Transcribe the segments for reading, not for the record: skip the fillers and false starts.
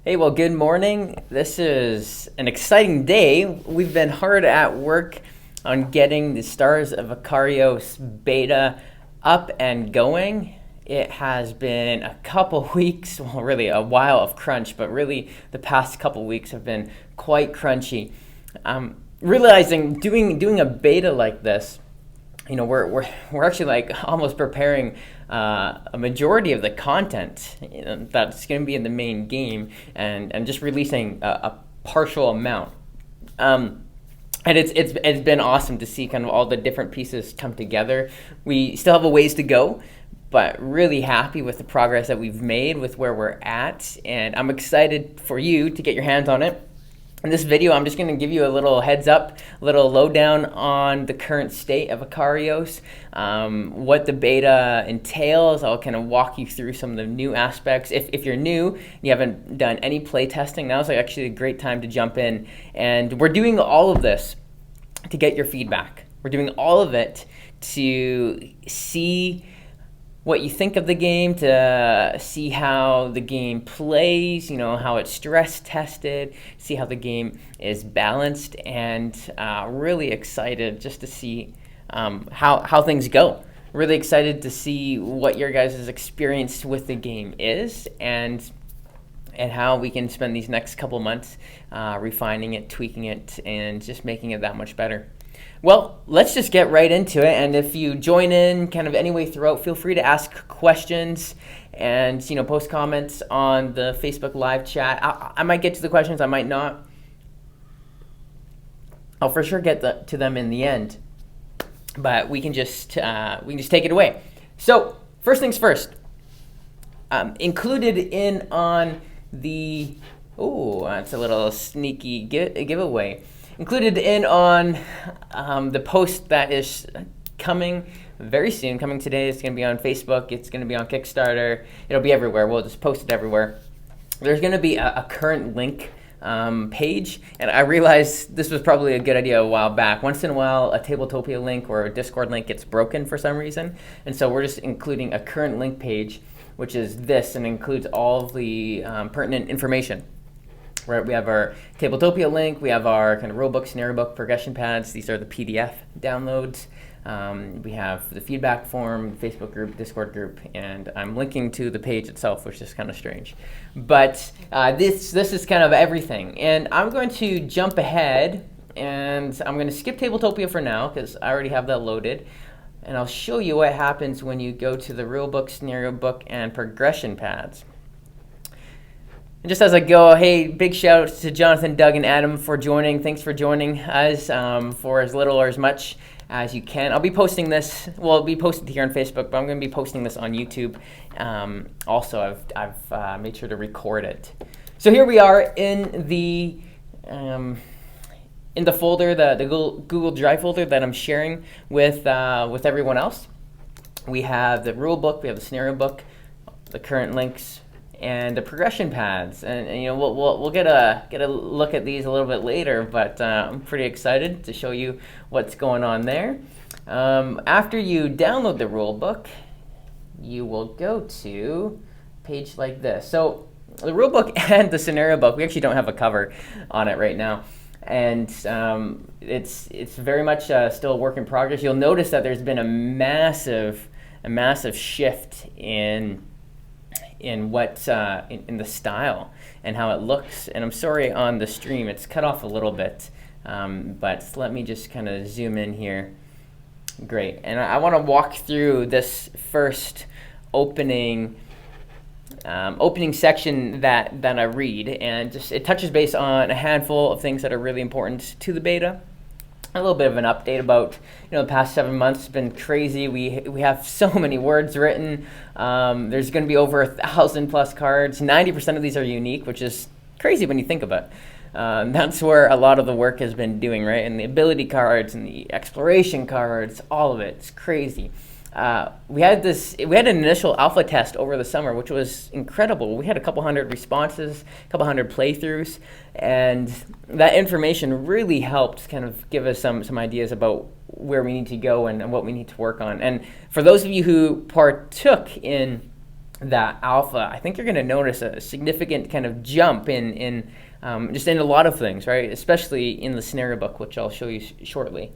Hey, well, good morning. This is an exciting day. We've been hard at work on getting the Stars of Akarios Beta up and going. It has been a couple weeks, well, really a while of crunch, but really the past couple weeks have been quite crunchy. Realizing doing a beta like this, we're actually like almost preparing a majority of the content that's going to be in the main game, and just releasing a partial amount. And it's been awesome to see kind of all the different pieces come together. We still have a ways to go, but really happy with the progress that we've made with where we're at, and I'm excited for you to get your hands on it. In this video, I'm just going to give you a little heads up, a little lowdown on the current state of Akarios, what the beta entails. I'll kind of walk you through some of the new aspects. If you're new, you haven't done any play testing, now's actually a great time to jump in. And we're doing all of this to get your feedback. We're doing all of it to see what you think of the game, to see how the game plays, how it's stress tested, see how the game is balanced, and really excited just to see how things go. Really excited to see what your guys' experience with the game is, and how we can spend these next couple months refining it, tweaking it, and just making it that much better. Well, let's just get right into it, and if you join in kind of any way throughout, feel free to ask questions and post comments on the Facebook live chat. I might get to the questions, I might not. I'll for sure get to them in the end, but we can just take it away. So first things first, included in on the that's a little sneaky giveaway. Included in on the post that is coming very soon, coming today. It's going to be on Facebook, it's going to be on Kickstarter, it'll be everywhere. We'll just post it everywhere. There's going to be a current link page, and I realized this was probably a good idea a while back. Once in a while, a Tabletopia link or a Discord link gets broken for some reason, and so we're just including a current link page, which is this, and includes all of the pertinent information. Right, we have our Tabletopia link, we have our kind of rulebook, scenario book, progression pads. These are the PDF downloads. We have the feedback form, Facebook group, Discord group, and I'm linking to the page itself, which is kind of strange. But this is kind of everything. And I'm going to jump ahead, and I'm going to skip Tabletopia for now, because I already have that loaded. And I'll show you what happens when you go to the rulebook, scenario book, and progression pads. And just as I go, hey, big shout out to Jonathan, Doug, and Adam for joining. Thanks for joining us for as little or as much as you can. I'll be posting this. Well, it'll be posted here on Facebook, but I'm going to be posting this on YouTube. Also, I've made sure to record it. So here we are in the folder, the Google Drive folder that I'm sharing with everyone else. We have the rule book, we have the scenario book, the current links, and the progression pads, and we'll get a look at these a little bit later, but I'm pretty excited to show you what's going on there. After you download the rule book, you will go to a page like this. So the rule book and the scenario book, we actually don't have a cover on it right now, and it's very much still a work in progress. You'll notice that there's been a massive shift in what in the style and how it looks. And I'm sorry, on the stream it's cut off a little bit, but let me just kind of zoom in here. Great. And I want to walk through this first opening section that I read, and just it touches base on a handful of things that are really important to the beta. A little bit of an update about the past 7 months. It's been crazy. We have so many words written. There's going to be over 1,000 plus cards. 90% of these are unique, which is crazy when you think about it. That's where a lot of the work has been doing, right? And the ability cards and the exploration cards, all of it. It's crazy. We had an initial alpha test over the summer, which was incredible. We had a couple hundred responses, a couple hundred playthroughs, and that information really helped kind of give us some ideas about where we need to go and what we need to work on. And for those of you who partook in that alpha, I think you're going to notice a significant kind of jump in just in a lot of things, right? Especially in the scenario book, which I'll show you shortly.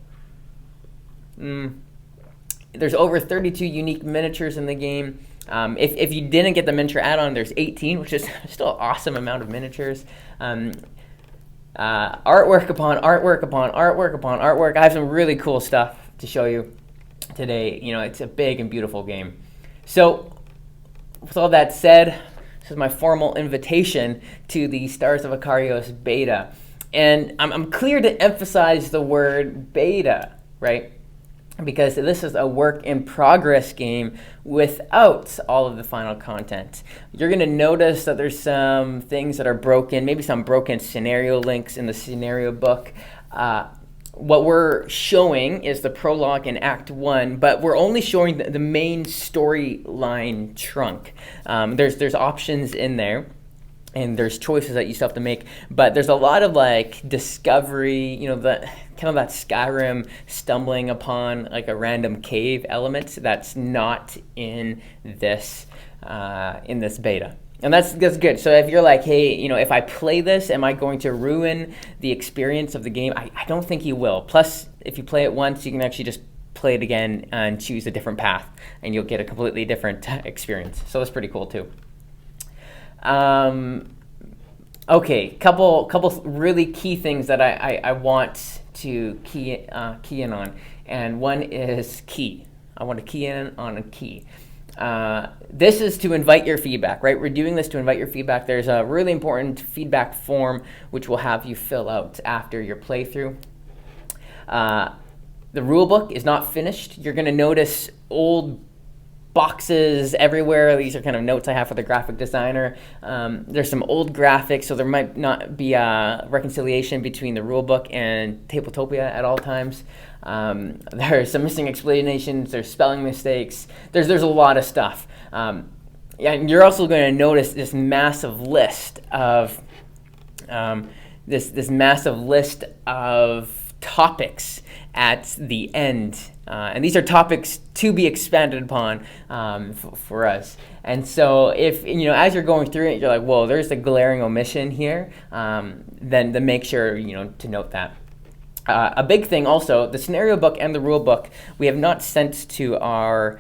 There's over 32 unique miniatures in the game. If you didn't get the miniature add-on, there's 18, which is still an awesome amount of miniatures. Artwork upon artwork upon artwork upon artwork. I have some really cool stuff to show you today. You know, it's a big and beautiful game. So, with all that said, this is my formal invitation to the Stars of Akarios Beta. And I'm clear to emphasize the word beta, right? Because this is a work in progress game without all of the final content. You're going to notice that there's some things that are broken, maybe some broken scenario links in the scenario book. What we're showing is the prologue in Act 1, but we're only showing the main storyline trunk. There's options in there, and there's choices that you still have to make, but there's a lot of like discovery, you know, the kind of that Skyrim stumbling upon like a random cave element that's not in this beta. And that's good. So if you're like, hey, you know, if I play this, am I going to ruin the experience of the game? I don't think you will. Plus, if you play it once, you can actually just play it again and choose a different path, and you'll get a completely different experience. So that's pretty cool too. Okay, couple really key things that I want to key in on, and one is key. I want to key in on a key. This is to invite your feedback, right? We're doing this to invite your feedback. There's a really important feedback form which we'll have you fill out after your playthrough. The rulebook is not finished. You're going to notice old boxes everywhere. These are kind of notes I have for the graphic designer. There's some old graphics, so there might not be a reconciliation between the rulebook and Tabletopia at all times. There's some missing explanations, there's spelling mistakes, there's a lot of stuff. And you're also going to notice this massive list of this massive list of topics at the end. And these are topics to be expanded upon for us. And so if, you know, as you're going through it, you're like, whoa, there's a glaring omission here, then make sure, you know, to note that. A big thing also, the scenario book and the rule book, we have not sent to our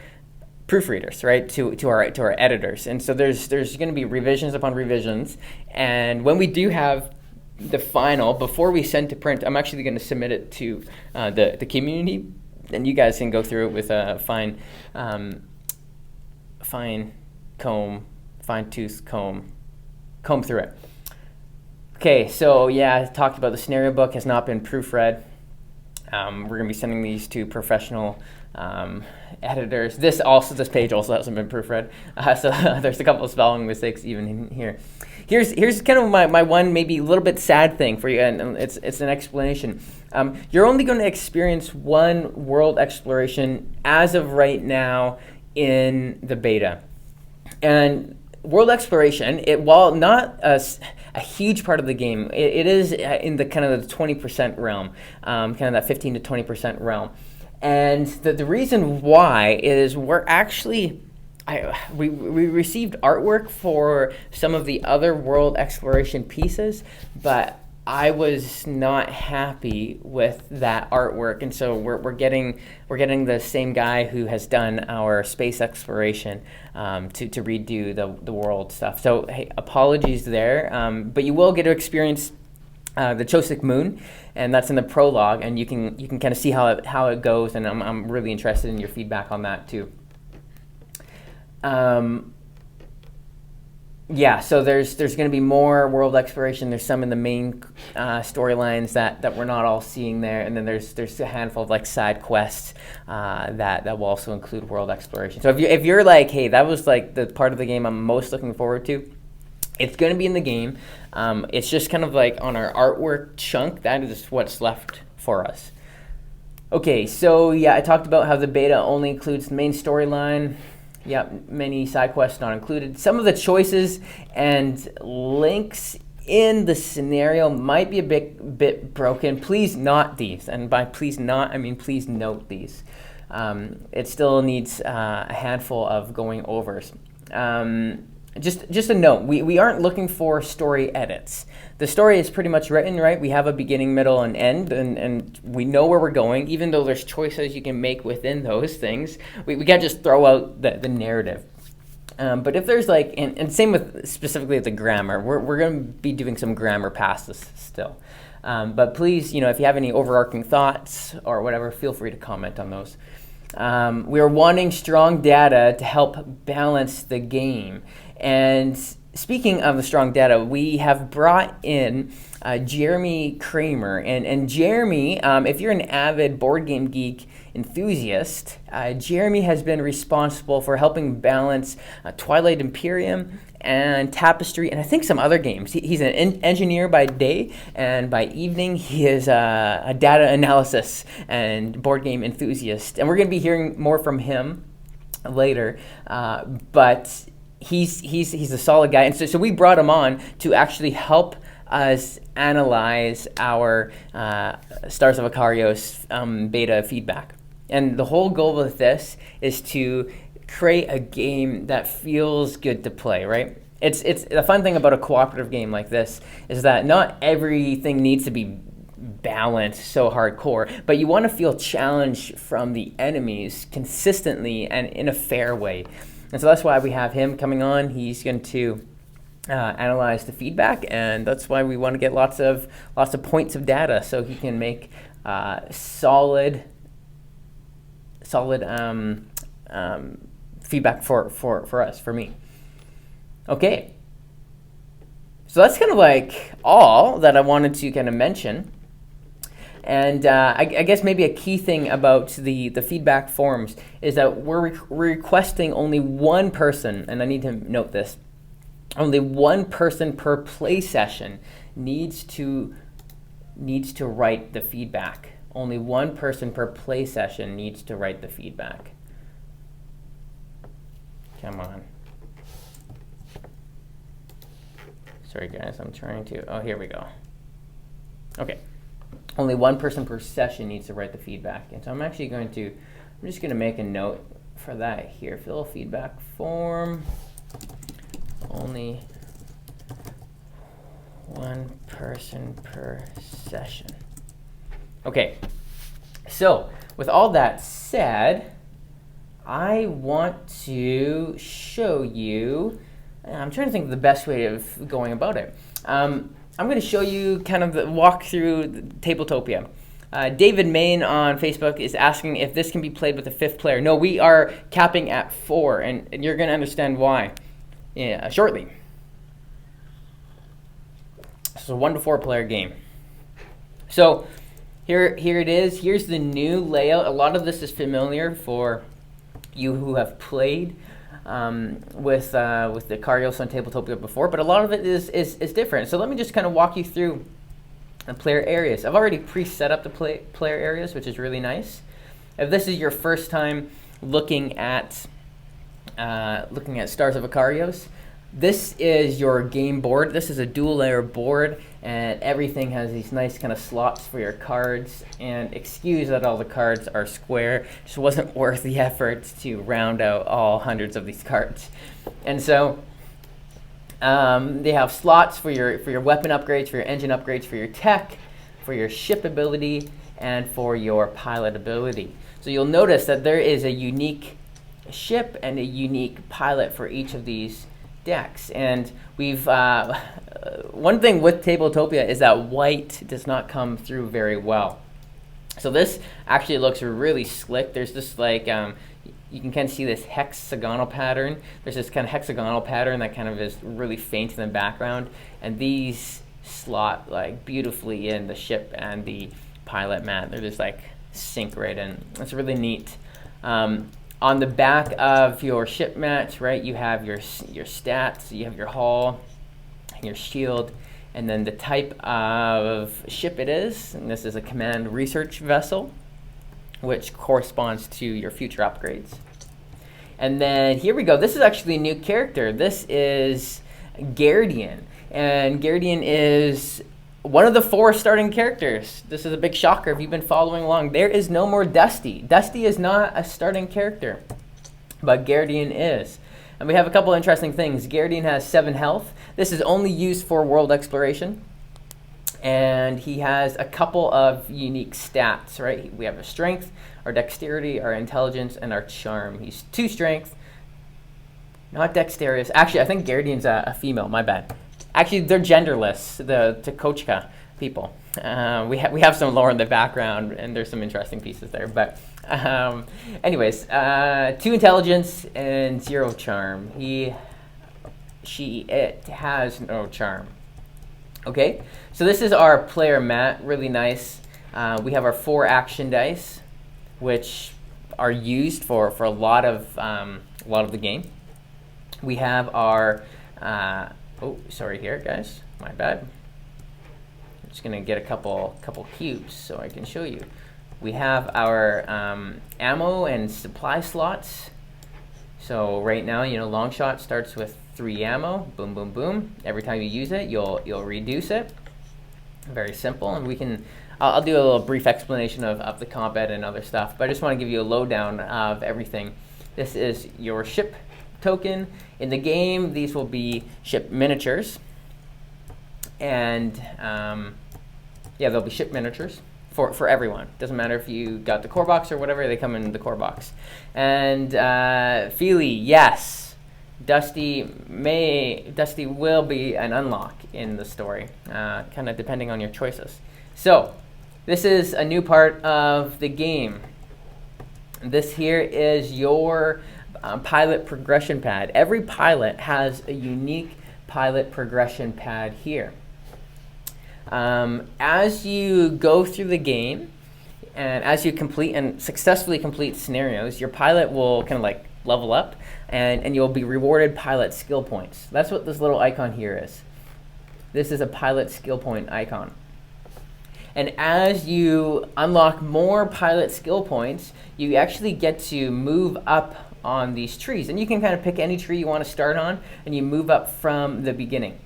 proofreaders, right, to our editors. And so there's going to be revisions upon revisions. And when we do have the final, before we send to print, I'm actually going to submit it to the community, and you guys can go through it with a fine tooth comb through it. Okay, so yeah, I talked about the scenario book has not been proofread. We're going to be sending these to professional editors. This page also hasn't been proofread, so there's a couple of spelling mistakes even in here. Here's kind of my one maybe a little bit sad thing for you, and it's an explanation. You're only going to experience one world exploration as of right now in the beta, and world exploration, while not a huge part of the game, it is in the kind of the 20% realm, kind of that 15 to 20% realm. And the reason why is we're actually, we received artwork for some of the other world exploration pieces, but I was not happy with that artwork, and so we're getting the same guy who has done our space exploration to redo the world stuff. So hey, apologies there, but you will get to experience the Chosic Moon, and that's in the prologue, and you can kind of see how it goes, and I'm really interested in your feedback on that too. Yeah, so there's going to be more world exploration. There's some in the main storylines that we're not all seeing there, and then there's a handful of like side quests that will also include world exploration. So if you're like, hey, that was like the part of the game I'm most looking forward to, it's going to be in the game. It's just kind of like on our artwork chunk, that is what's left for us. Okay, so yeah, I talked about how the beta only includes the main storyline. Yep, many side quests not included. Some of the choices and links in the scenario might be a bit broken. Please note these, and by please not, I mean please note these. It still needs a handful of going overs. just a note, we aren't looking for story edits. The story is pretty much written, right? We have a beginning, middle, and end, and we know where we're going, even though there's choices you can make within those things. We can't just throw out the narrative. But if there's like, and same with specifically the grammar, we're going to be doing some grammar passes still. But please, if you have any overarching thoughts or whatever, feel free to comment on those. We are wanting strong data to help balance the game. And speaking of the strong data, we have brought in Jeremy Cramer. And Jeremy, if you're an avid board game geek enthusiast, Jeremy has been responsible for helping balance Twilight Imperium and Tapestry, and I think some other games. He's an engineer by day, and by evening he is a data analysis and board game enthusiast. And we're going to be hearing more from him later, but he's a solid guy. And so we brought him on to actually help us analyze our Stars of Akarios beta feedback. And the whole goal with this is to create a game that feels good to play, right? It's the fun thing about a cooperative game like this is that not everything needs to be balanced so hardcore, but you want to feel challenged from the enemies consistently and in a fair way. And so that's why we have him coming on. He's going to analyze the feedback, and that's why we want to get lots of points of data so he can make solid feedback for us, for me. Okay, so that's kind of like all that I wanted to kind of mention. And I guess maybe a key thing about the feedback forms is that we're requesting only one person, and I need to note this, only one person per play session needs to write the feedback. Only one person per play session needs to write the feedback. Come on. Sorry guys, I'm trying to, oh, here we go. Okay. Only one person per session needs to write the feedback. And so I'm just going to make a note for that here. Fill a feedback form. Only one person per session. Okay, so with all that said, I want to show you, I'm trying to think of the best way of going about it. I'm going to show you kind of the walk through Tabletopia. David Main on Facebook is asking if this can be played with a fifth player. No, we are capping at 4, and you're going to understand why shortly. It's a 1 to 4 player game. So here it is. Here's the new layout. A lot of this is familiar for you who have played with the Akarios on Tabletopia before, but a lot of it is different. So let me just kind of walk you through the player areas. I've already pre-set up the player areas, which is really nice. If this is your first time looking at Stars of Akarios, this is your game board. This is a dual layer board, and everything has these nice kind of slots for your cards. And excuse that all the cards are square. It just wasn't worth the effort to round out all hundreds of these cards. And so they have slots for your weapon upgrades, for your engine upgrades, for your tech, for your ship ability, and for your pilot ability. So you'll notice that there is a unique ship and a unique pilot for each of these decks. And we've one thing with Tabletopia is that white does not come through very well. So this actually looks really slick. There's this like you can kind of see this hexagonal pattern. There's this kind of hexagonal pattern that kind of is really faint in the background, and these slot like beautifully in the ship and the pilot mat. They're just like sink right in. It's really neat. On the back of your ship mat, right, you have your stats, you have your hull, your shield, and then the type of ship it is. And this is a command research vessel, which corresponds to your future upgrades. And then here we go. This is actually a new character. This is Gardian. And Gardian is one of the 4 starting characters. This is a big shocker if you've been following along. There is no more Dusty. Dusty is not a starting character, but Gardian is. And we have a couple interesting things. Garridian has 7 health. This is only used for world exploration. And he has a couple of unique stats, right? We have our strength, our dexterity, our intelligence, and our charm. He's 2 strength, not dexterous. Actually, I think Garridian's a female, my bad. Actually, they're genderless, the Tekochka people. We have some lore in the background, and there's some interesting pieces there. But anyways, 2 intelligence and 0 charm. It has no charm. Okay, so this is our player mat, really nice. We have our 4 action dice, which are used for a lot of the game. We have our oh, sorry here, guys, my bad. I'm just gonna get a couple cubes so I can show you. We have our ammo and supply slots. So right now, long shot starts with 3 ammo, boom, boom, boom. Every time you use it, you'll reduce it. Very simple, and I'll do a little brief explanation of the combat and other stuff, but I just want to give you a lowdown of everything. This is your ship token. In the game, these will be ship miniatures, and yeah, they'll be ship miniatures for everyone. Doesn't matter if you got the core box or whatever, they come in the core box. And Feely, yes. Dusty will be an unlock in the story, kind of depending on your choices. So this is a new part of the game. This here is your pilot progression pad. Every pilot has a unique pilot progression pad here. As you go through the game, and as you complete and successfully complete scenarios, your pilot will kind of like level up, and you'll be rewarded pilot skill points. That's what this little icon here is. This is a pilot skill point icon. And as you unlock more pilot skill points, you actually get to move up on these trees. And you can kind of pick any tree you want to start on, and you move up from the beginning.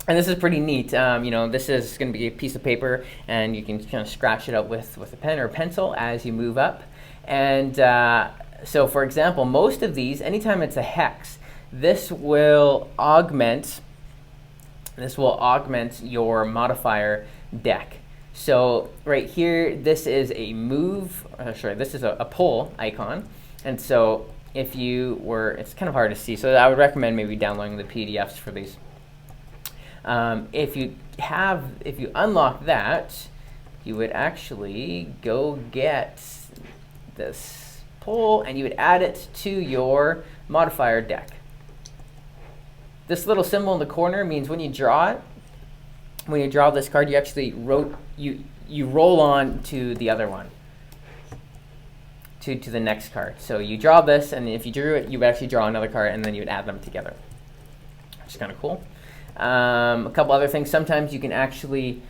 And this is pretty neat. This is going to be a piece of paper, and you can kind of scratch it out with a pen or a pencil as you move up. And so, for example, most of these, anytime it's a hex, this will augment your modifier deck. So right here, this is a this is a pull icon. And so if you were, it's kind of hard to see, so I would recommend maybe downloading the PDFs for these. If you unlock that, you would actually go get this pull, and you would add it to your modifier deck. This little symbol in the corner means when you draw it, when you draw this card, you actually you roll on to the other one, to the next card. So you draw this, and if you drew it, you would actually draw another card, and then you would add them together. Which is kind of cool. A couple other things. Sometimes you can actually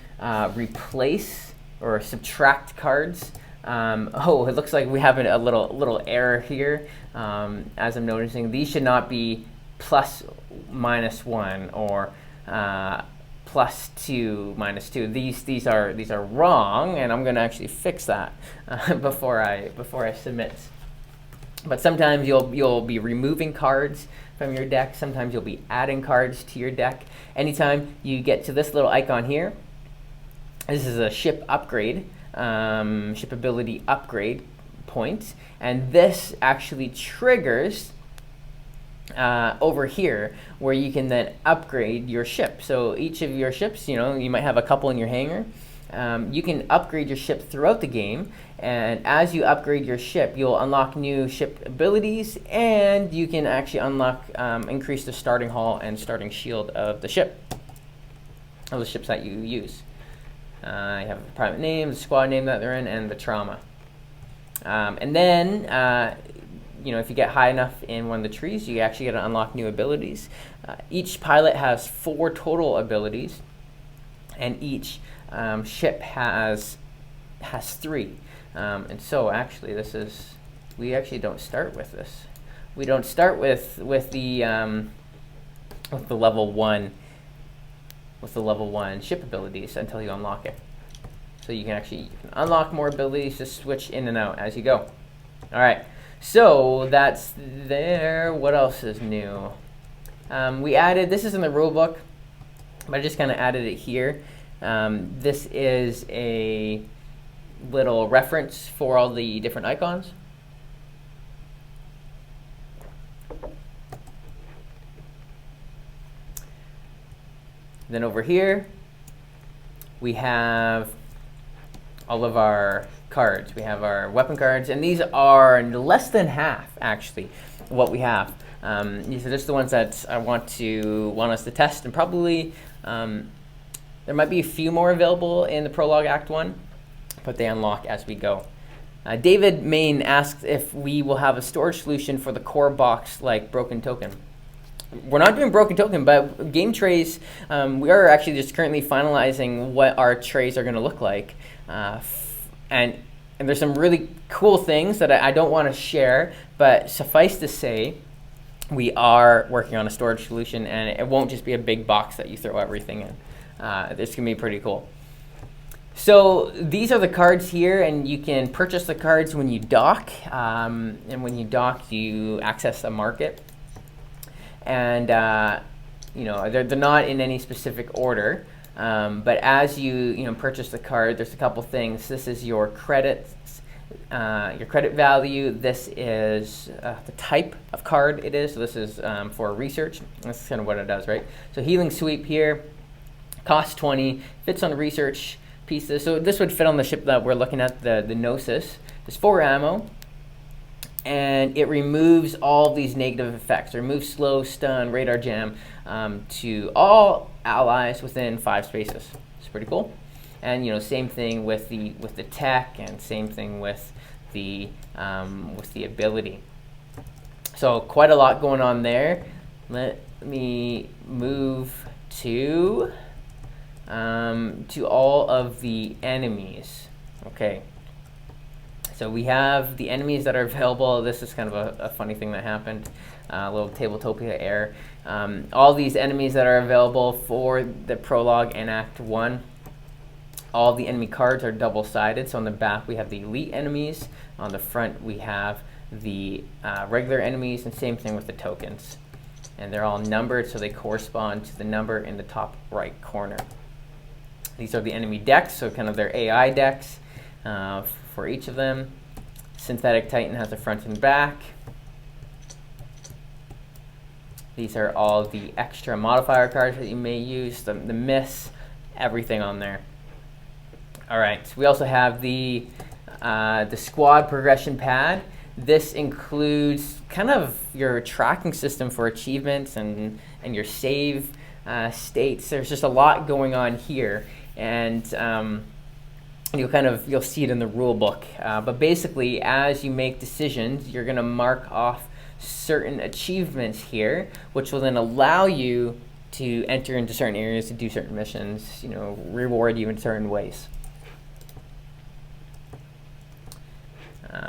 replace or subtract cards. It looks like we have a little error here. As I'm noticing, these should not be plus -1 or +2 -2. These are wrong, and I'm going to actually fix that before I submit. But sometimes you'll be removing cards from your deck. Sometimes you'll be adding cards to your deck. Anytime you get to this little icon here, this is a ship upgrade. Ship ability upgrade point, and this actually triggers over here where you can then upgrade your ship. So each of your ships, you might have a couple in your hangar. You can upgrade your ship throughout the game, and as you upgrade your ship, you'll unlock new ship abilities, and you can actually unlock increase the starting hull and starting shield of the ship, of the ships that you use. You have the private name, the squad name that they're in, and the trauma. And then, if you get high enough in one of the trees, you actually get to unlock new abilities. Each pilot has 4 total abilities, and each ship has 3. And so, actually, we actually don't start with this. We don't start with the level 1. With the level 1 ship abilities until you unlock it. So you can unlock more abilities to switch in and out as you go. All right, So that's there. What else is new? We added, this is in the rulebook, but I just kind of added it here. This is a little reference for all the different icons. Then over here, we have all of our cards. We have our weapon cards, and these are less than half, actually, what we have. These are just the ones that I want us to test, and probably there might be a few more available in the Prologue Act 1, but they unlock as we go. David Main asks if we will have a storage solution for the core box like Broken Token. We're not doing Broken Token, but game trays, we are actually just currently finalizing what our trays are going to look like. And there's some really cool things that I don't want to share, but suffice to say, we are working on a storage solution, and it won't just be a big box that you throw everything in. This can be pretty cool. So these are the cards here, and you can purchase the cards when you dock. And when you dock, you access a market. And they're not in any specific order, but as you purchase the card, there's a couple things. This is your credit value. This is the type of card it is. So this is for research. That's kind of what it does, right? So Healing Sweep here, costs 20, fits on the research pieces. So this would fit on the ship that we're looking at, the Gnosis. There's 4 ammo. And it removes all these negative effects. It removes slow, stun, radar jam to all allies within 5 spaces. It's pretty cool. And same thing with the tech, and same thing with the ability. So quite a lot going on there. Let me move to all of the enemies. Okay. So we have the enemies that are available. This is kind of a funny thing that happened, a little Tabletopia error. All these enemies that are available for the Prologue and Act 1. All the enemy cards are double-sided. So on the back we have the elite enemies. On the front we have the regular enemies, and same thing with the tokens. And they're all numbered, so they correspond to the number in the top right corner. These are the enemy decks, so kind of their AI decks. For each of them. Synthetic Titan has a front and back. These are all the extra modifier cards that you may use, the myths, everything on there. All right, so we also have the squad progression pad. This includes kind of your tracking system for achievements and your save states. There's just a lot going on here, and you'll see it in the rule book. But basically, as you make decisions, you're going to mark off certain achievements here, which will then allow you to enter into certain areas to do certain missions, reward you in certain ways.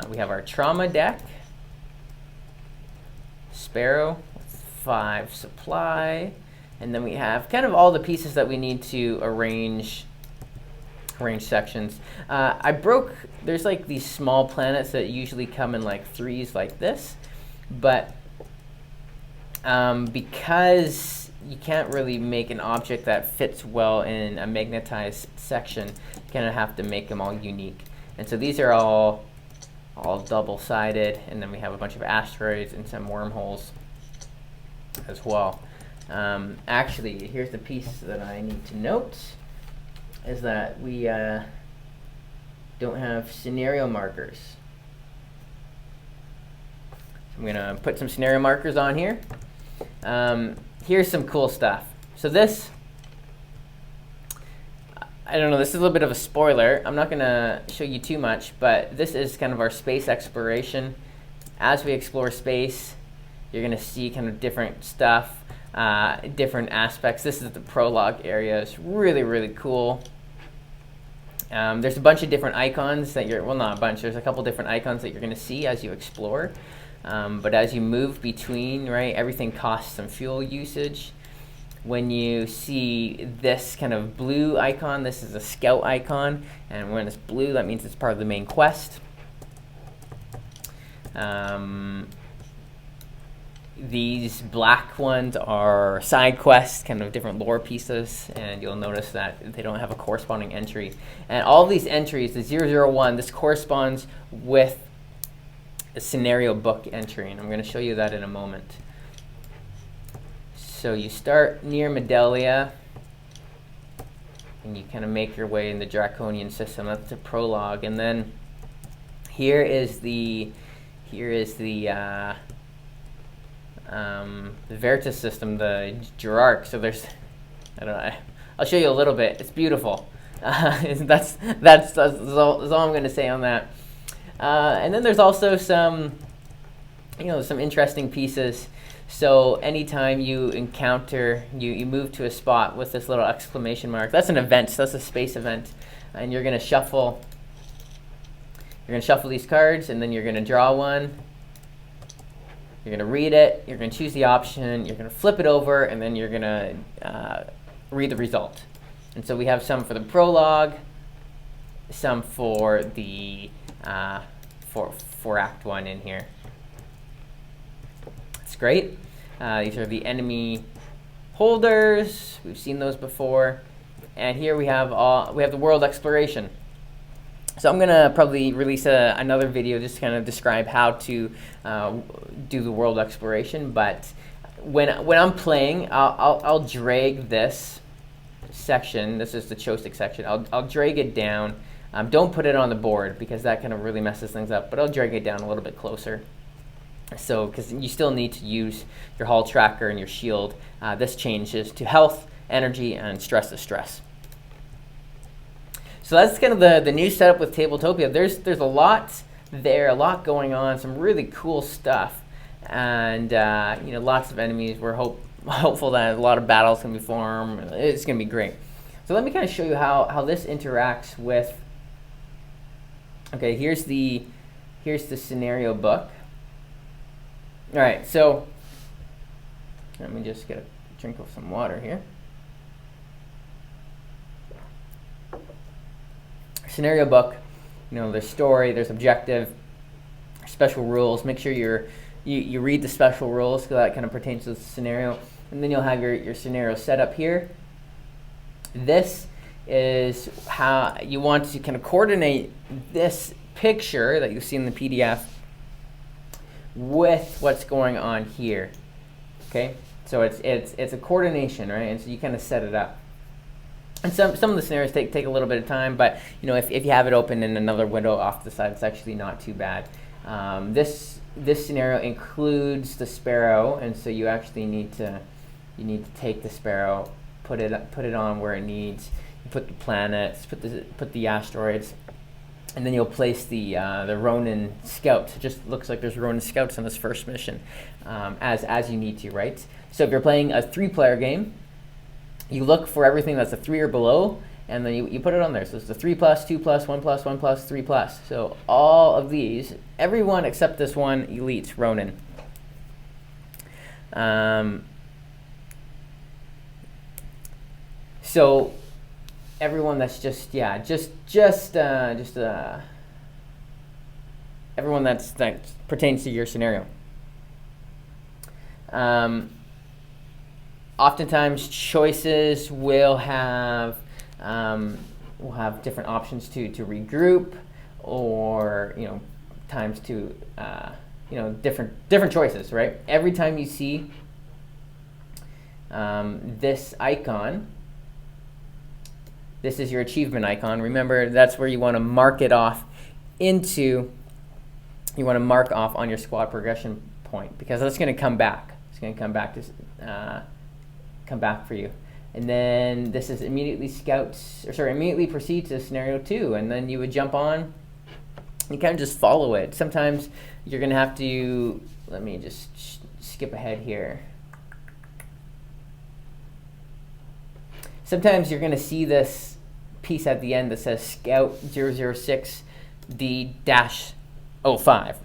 We have our trauma deck, Sparrow with 5 supply, and then we have kind of all the pieces that we need to arrange sections. There's like these small planets that usually come in like 3s like this, but because you can't really make an object that fits well in a magnetized section, you kind of have to make them all unique. And so these are all double-sided, and then we have a bunch of asteroids and some wormholes as well. Actually, here's the piece that I need to note, is that we don't have scenario markers. I'm going to put some scenario markers on here. Here's some cool stuff. So this, I don't know, this is a little bit of a spoiler. I'm not going to show you too much, but this is kind of our space exploration. As we explore space, you're going to see kind of different stuff, different aspects. This is the prologue area. It's really, really cool. There's a bunch of different icons that well, not a bunch. There's a couple different icons that you're going to see as you explore. But as you move between, right, everything costs some fuel usage. When you see this kind of blue icon, this is a scout icon, and when it's blue, that means it's part of the main quest. These black ones are side quests, kind of different lore pieces, and you'll notice that they don't have a corresponding entry. And all these entries, the 001, this corresponds with a scenario book entry, and I'm going to show you that in a moment. So you start near Medelia, and you kind of make your way in the Draconian system. That's the prologue, and then here is the Veritas system, the Gerarch. So there's, I don't know, I'll show you a little bit. It's beautiful. That's all I'm going to say on that. And then there's also some interesting pieces. So anytime you encounter, you move to a spot with this little exclamation mark. That's an event. So that's a space event, and you're going to shuffle. You're going to shuffle these cards, and then you're going to draw one. You're going to read it. You're going to choose the option. You're going to flip it over, and then you're going to read the result. And so we have some for the prologue, some for the for Act 1 in here. It's great. These are the enemy holders. We've seen those before. And here we have the world exploration. So I'm going to probably release another video just to kind of describe how to do the world exploration. But when I'm playing, I'll drag this section. This is the Chostic section. I'll drag it down. Don't put it on the board because that kind of really messes things up. But I'll drag it down a little bit closer. So because you still need to use your hull tracker and your shield. This changes to health, energy, and stress to stress. So that's kind of the new setup with Tabletopia. There's a lot there, a lot going on, some really cool stuff, and lots of enemies. We're hopeful that a lot of battles can be formed. It's going to be great. So let me kind of show you how this interacts with. Okay, here's the scenario book. All right, so let me just get a drink of some water here. Scenario book, there's story, there's objective, special rules. Make sure you read the special rules because that kind of pertains to the scenario. And then you'll have your scenario set up here. This is how you want to kind of coordinate this picture that you see in the PDF with what's going on here. Okay, so it's a coordination, right? And so you kind of set it up. And some of the scenarios take a little bit of time, but if you have it open in another window off to the side, it's actually not too bad. This scenario includes the sparrow, and so you actually need to take the sparrow, put it on where it needs. You put the planets, put the asteroids, and then you'll place the Ronin scouts. It just looks like there's Ronin scouts on this first mission, as you need to, right? So if you're playing a 3-player game, you look for everything that's a 3 or below, and then you put it on there. So it's the 3+, 2+, 1+, 1+, 3+. So all of these, everyone except this one, Elite Ronin. So everyone that's everyone that pertains to your scenario. Oftentimes, choices will have different options to regroup, or times to different choices. Right. Every time you see this icon, this is your achievement icon. Remember, that's where you want to mark it off into. You want to mark off on your squad progression point because that's going to come back. It's going to come back to. Come back for you, and then this is immediately proceed to scenario 2, and then you would jump on. You kind of just follow it. Sometimes you're gonna have to. Let me just skip ahead here. Sometimes you're gonna see this piece at the end that says Scout 006 D-05.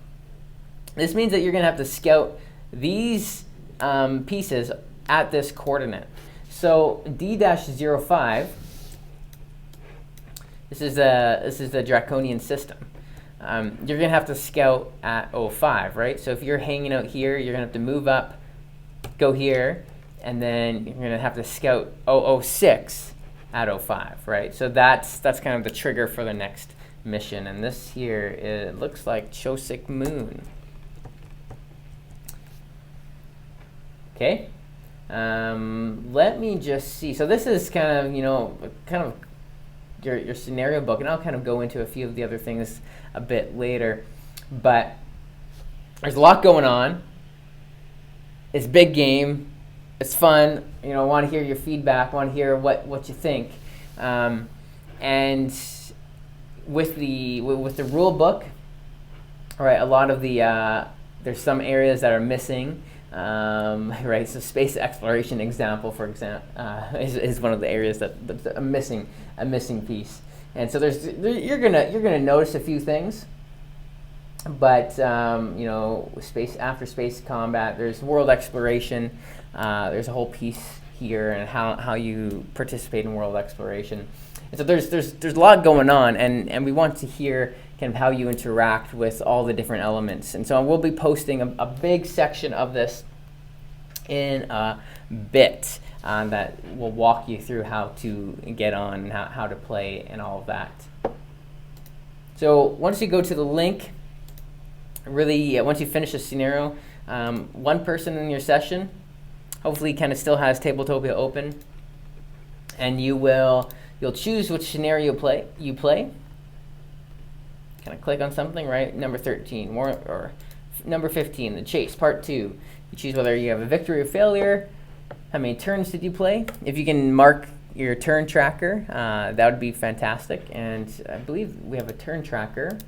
This means that you're gonna have to scout these pieces at this coordinate. So D-05, this is the Draconian system. you're gonna have to scout at 05, right? So if you're hanging out here, you're gonna have to move up, go here, and then you're gonna have to scout 006 at 05, right? So that's kind of the trigger for the next mission. And this here, it looks like Chosic Moon. Okay. Let me just see. So this is kind of, your scenario book, and I'll kind of go into a few of the other things a bit later. But there's a lot going on. It's big game. It's fun. I want to hear your feedback. Want to hear what you think. And with the rule book, all right, a lot of the there's some areas that are missing. Right, so space exploration example, for example, is one of the areas that's a missing piece, and so you're gonna notice a few things, but space combat, there's world exploration, there's a whole piece here, and how you participate in world exploration, and so there's a lot going on, and we want to hear kind of how you interact with all the different elements. And so we'll be posting a big section of this in a bit that will walk you through how to get on and how to play and all of that. So once you go to the link, really, once you finish a scenario, one person in your session hopefully kind of still has Tabletopia open, and you'll choose which scenario you play. Kind of click on something, right? Number 13, or number 15, the chase, part 2. You choose whether you have a victory or failure. How many turns did you play? If you can mark your turn tracker, that would be fantastic. And I believe we have a turn tracker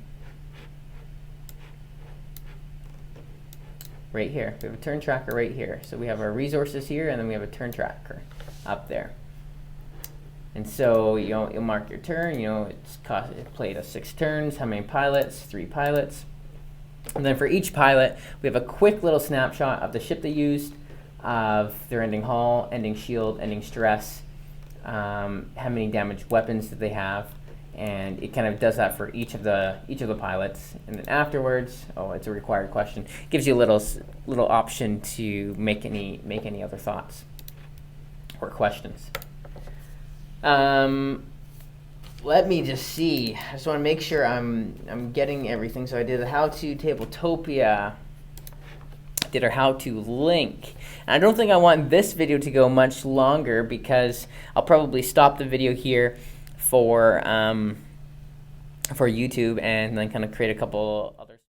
right here. We have a turn tracker right here. So we have our resources here, and then we have a turn tracker up there. And so you'll mark your turn. It played 6 turns. How many pilots? 3 pilots. And then for each pilot, we have a quick little snapshot of the ship they used, of their ending hull, ending shield, ending stress, how many damaged weapons did they have, and it kind of does that for each of the pilots. And then afterwards, it's a required question, gives you a little option to make any other thoughts or questions. Let me just see. I just want to make sure I'm getting everything. So I did a how-to Tabletopia. I did our how-to link. And I don't think I want this video to go much longer, because I'll probably stop the video here for YouTube and then kind of create a couple other